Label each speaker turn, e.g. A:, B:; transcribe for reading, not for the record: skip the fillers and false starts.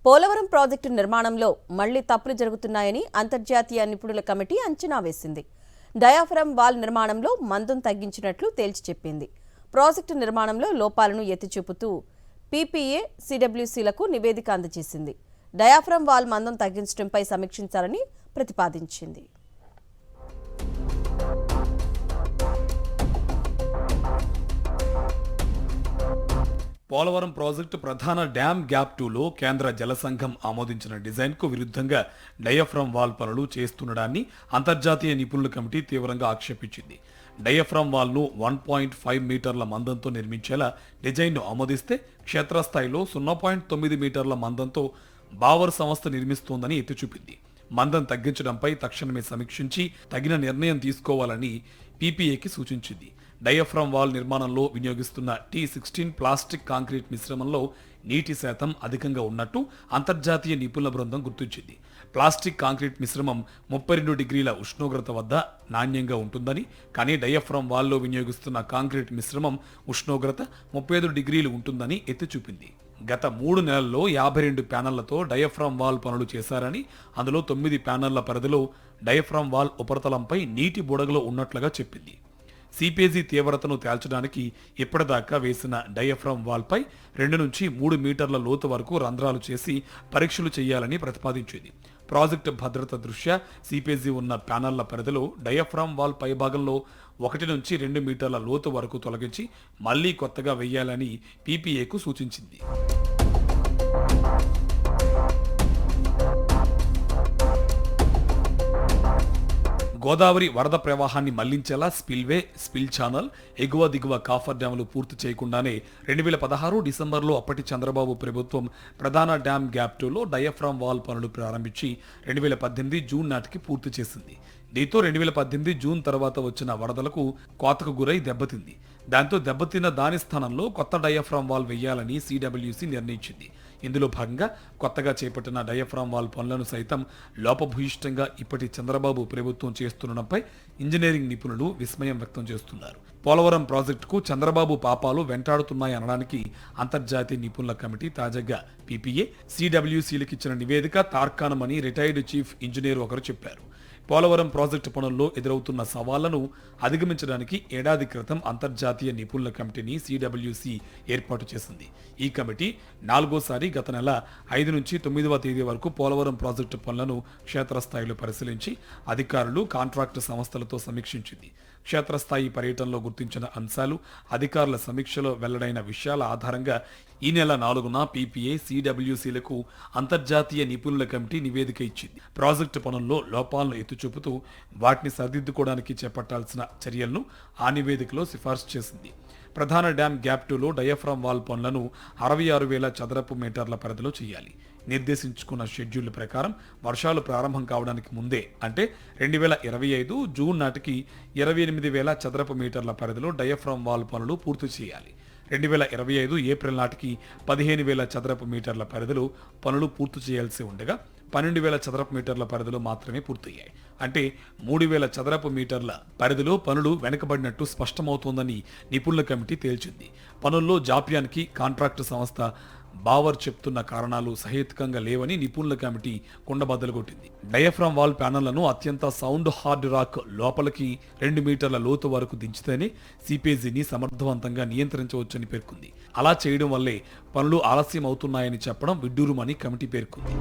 A: Polavaram project నిర్మాణంలో మళ్లీ తప్పులు జరుగుతున్నాయని అంతర్జాతీయ నిపుణుల కమిటీ అంచనా వేసింది. డయాఫ్రమ్ వాల్ నిర్మాణంలో మందం తగ్గించినట్లు తేల్చి చెప్పింది. ప్రాజెక్టు నిర్మాణంలో లోపాలను ఎత్తిచూపుతూ పీపీఏ సిడబ్ల్యూసీలకు నివేదిక అందజేసింది. డయాఫ్రమ్ వాల్ మందం తగ్గించడంపై సమీక్షించాలని ప్రతిపాదించింది.
B: పోలవరం ప్రాజెక్టు ప్రధాన డ్యామ్ గ్యాప్ 2లో కేంద్ర జల సంఘం ఆమోదించిన డిజైన్కు విరుద్ధంగా డయాఫ్రమ్ వాల్ పనులు చేస్తుండడాన్ని అంతర్జాతీయ నిపుణుల కమిటీ తీవ్రంగా ఆక్షేపించింది. డయాఫ్రమ్ వాల్ను 1.5 మీటర్ల మందంతో నిర్మించేలా డిజైన్ను ఆమోదిస్తే క్షేత్రస్థాయిలో 0.9 మీటర్ల మందంతో బావర్ సంస్థ నిర్మిస్తోందని ఎత్తిచూపింది. మందం తగ్గించడంపై తక్షణమే సమీక్షించి తగిన నిర్ణయం తీసుకోవాలని పీపీఏకి సూచించింది. డయాఫ్రమ్ వాల్ నిర్మాణంలో వినియోగిస్తున్న T16 ప్లాస్టిక్ కాంక్రీట్ మిశ్రమంలో నీటి శాతం అధికంగా ఉన్నట్టు అంతర్జాతీయ నిపుణుల బృందం గుర్తించింది. ప్లాస్టిక్ కాంక్రీట్ మిశ్రమం 32 డిగ్రీల ఉష్ణోగ్రత వద్ద నాణ్యంగా ఉంటుందని, కానీ డయాఫ్రమ్ వాల్లో వినియోగిస్తున్న కాంక్రీట్ మిశ్రమం ఉష్ణోగ్రత 35 డిగ్రీలు ఉంటుందని ఎత్తి చూపింది. గత 3 నెలల్లో 52 ప్యానెళ్లతో డయాఫ్రమ్ వాల్ పనులు చేశారని, అందులో 9 ప్యానెళ్ల పరిధిలో డయాఫ్రమ్ వాల్ ఉపరితలంపై నీటి బుడగలు ఉన్నట్లుగా చెప్పింది. సిపేజీ తీవ్రతను తేల్చడానికి ఇప్పటిదాకా వేసిన డయాఫ్రమ్ వాల్పై 2 నుంచి 3 మీటర్ల లోతు వరకు రంధ్రాలు చేసి పరీక్షలు చేయాలని ప్రతిపాదించింది. ప్రాజెక్టు భద్రత దృష్ట్యా సిపేజీ ఉన్న ప్యానెళ్ల పరిధిలో డయాఫ్రమ్ వాల్ పైభాగంలో 1 నుంచి 2 మీటర్ల లోతు వరకు తొలగించి మళ్లీ కొత్తగా వేయాలని పీపీఏకు సూచించింది. గోదావరి వరద ప్రవాహాన్ని మళ్లించేలా స్పిల్వే, స్పిల్ ఛానల్, ఎగువ దిగువ కాఫర్ డ్యాములు పూర్తి చేయకుండానే 2016 డిసెంబర్లో అప్పటి చంద్రబాబు ప్రభుత్వం ప్రధాన డ్యామ్ గ్యాప్ 2లో డయాఫ్రమ్ వాల్ పనులు ప్రారంభించి 2018 జూన్ నాటికి పూర్తి చేసింది. దీంతో 2018 జూన్ తర్వాత వచ్చిన వరదలకు కోతకు గురై దెబ్బతింది. దాంతో దెబ్బతిన్న దాని స్థానంలో కొత్త డయాఫ్రమ్ వాల్ వేయాలని సిడబ్ల్యూసీ నిర్ణయించింది. ఇందులో భాగంగా కొత్తగా చేపట్టిన డయాఫ్రమ్ వాల్ పనులను సైతం లోపభూయిష్టంగా ఇప్పటి చంద్రబాబు ప్రభుత్వం చేస్తుండడంపై ఇంజనీరింగ్ నిపుణులు విస్మయం వ్యక్తం చేస్తున్నారు. పోలవరం ప్రాజెక్టుకు చంద్రబాబు పాపాలు వెంటాడుతున్నాయనడానికి అంతర్జాతీయ నిపుణుల కమిటీ తాజాగా పీపీఏ, సిడబ్ల్యూసీలకు ఇచ్చిన నివేదిక తార్కాణమని రిటైర్డ్ చీఫ్ ఇంజనీర్ ఒకరు చెప్పారు. పోలవరం ప్రాజెక్టు పనుల్లో ఎదురవుతున్న సవాళ్లను అధిగమించడానికి ఏడాది క్రితం అంతర్జాతీయ నిపుణుల కమిటీని సిడబ్ల్యూసీ ఏర్పాటు చేసింది. ఈ కమిటీ 4వసారి గత నెల 5 నుంచి 9వ తేదీ వరకు పోలవరం ప్రాజెక్టు పనులను క్షేత్రస్థాయిలో పరిశీలించి అధికారులు, కాంట్రాక్టు సంస్థలతో సమీక్షించింది. క్షేత్రస్థాయి పర్యటనలో గుర్తించిన అంశాలు, అధికారుల సమీక్షలో వెల్లడైన విషయాల ఆధారంగా ఈ నెల 4న పీపీఏ, సిడబ్ల్యూసీలకు అంతర్జాతీయ నిపుణుల కమిటీ నివేదిక ఇచ్చింది. ప్రాజెక్టు పనుల్లో లోపాలను ఎత్తిచూపుతూ వాటిని సరిదిద్దుకోవడానికి చేపట్టాల్సిన చర్యలను ఆ నివేదికలో సిఫార్సు చేసింది. ప్రధాన డ్యామ్ గ్యాప్ 2లో డయాఫ్రమ్ వాల్ పనులను 66,000 చదరపు మీటర్ల పరిధిలో చేయాలి. నిర్దేశించుకున్న షెడ్యూల్ ప్రకారం వర్షాలు ప్రారంభం కావడానికి ముందే అంటే 2025 జూన్ నాటికి 28,000 చదరపు మీటర్ల పరిధిలో డయాఫ్రమ్ వాల్ పనులు పూర్తి చేయాలి. 2025 ఏప్రిల్ నాటికి 15,000 చదరపు మీటర్ల పరిధిలో పనులు పూర్తి చేయాల్సి ఉండగా 12,000 చదరపు మీటర్ల పరిధిలో మాత్రమే పూర్తయ్యాయి. అంటే 3,000 చదరపు మీటర్ల పరిధిలో పనులు వెనుకబడినట్టు స్పష్టమవుతోందని నిపుణుల కమిటీ తేల్చింది. పనుల్లో జాప్యానికి కాంట్రాక్టు సంస్థ బావర్ చెప్తున్న కారణాలు సహేతుకంగా లేవని నిపుణుల కమిటీ కుండబద్దలు కొట్టింది. డయాఫ్రమ్ వాల్ ప్యానెళ్లను అత్యంత సౌండ్ హార్డ్ రాక్ లోపలికి 2 మీటర్ల లోతు వరకు దించితేనే సిపేజీని సమర్థవంతంగా నియంత్రించవచ్చని పేర్కొంది. అలా చేయడం వల్లే పనులు ఆలస్యం అవుతున్నాయని చెప్పడం విడ్డూరమని కమిటీ పేర్కొంది.